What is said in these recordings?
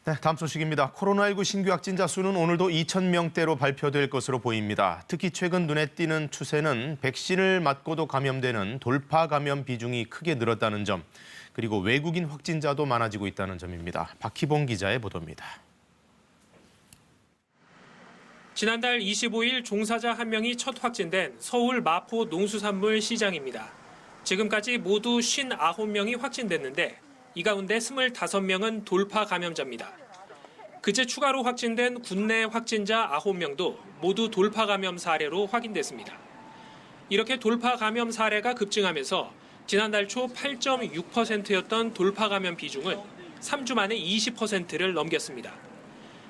네, 다음 소식입니다. 코로나19 신규 확진자 수는 오늘도 2,000명대로 발표될 것으로 보입니다. 특히 최근 눈에 띄는 추세는 백신을 맞고도 감염되는 돌파 감염 비중이 크게 늘었다는 점, 그리고 외국인 확진자도 많아지고 있다는 점입니다. 박희봉 기자의 보도입니다. 지난달 25일 종사자 1명이 첫 확진된 서울 마포 농수산물 시장입니다. 지금까지 모두 59명이 확진됐는데 이 가운데 25명은 돌파 감염자입니다. 그제 추가로 확진된 국내 확진자 9명도 모두 돌파 감염 사례로 확인됐습니다. 이렇게 돌파 감염 사례가 급증하면서 지난달 초 8.6%였던 돌파 감염 비중은 3주 만에 20%를 넘겼습니다.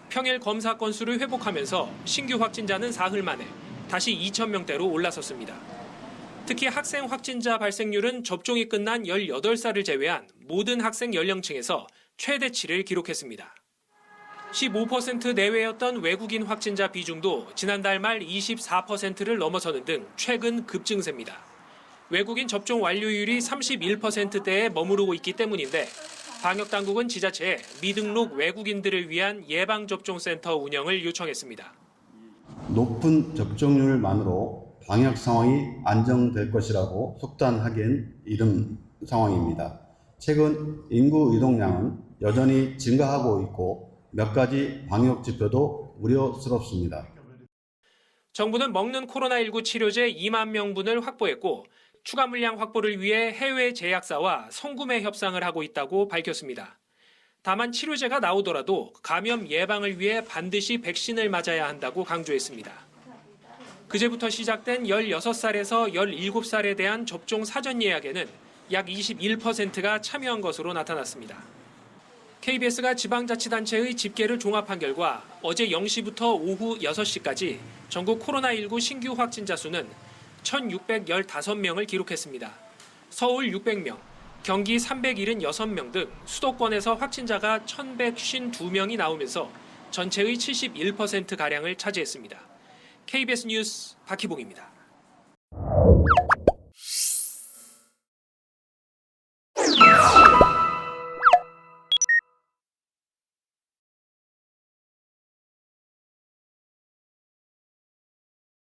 평일 검사 건수를 회복하면서 신규 확진자는 사흘 만에 다시 2,000명대로 올라섰습니다. 특히 학생 확진자 발생률은 접종이 끝난 18살을 제외한 모든 학생 연령층에서 최대치를 기록했습니다. 15% 내외였던 외국인 확진자 비중도 지난달 말 24%를 넘어서는 등 최근 급증세입니다. 외국인 접종 완료율이 31%대에 머무르고 있기 때문인데 방역당국은 지자체에 미등록 외국인들을 위한 예방접종센터 운영을 요청했습니다. 높은 접종률만으로 방역 상황이 안정될 것이라고 속단하기엔 이른 상황입니다. 최근 인구 유동량은 여전히 증가하고 있고 몇 가지 방역 지표도 우려스럽습니다. 정부는 먹는 코로나19 치료제 2만 명분을 확보했고 추가 물량 확보를 위해 해외 제약사와 성구매 협상을 하고 있다고 밝혔습니다. 다만 치료제가 나오더라도 감염 예방을 위해 반드시 백신을 맞아야 한다고 강조했습니다. 그제부터 시작된 16살에서 17살에 대한 접종 사전 예약에는 약 21%가 참여한 것으로 나타났습니다. KBS가 지방자치단체의 집계를 종합한 결과 어제 0시부터 오후 6시까지 전국 코로나19 신규 확진자 수는 1,615명을 기록했습니다. 서울 600명, 경기 376명 등 수도권에서 확진자가 1,152명이 나오면서 전체의 71%가량을 차지했습니다. KBS 뉴스 박희봉입니다.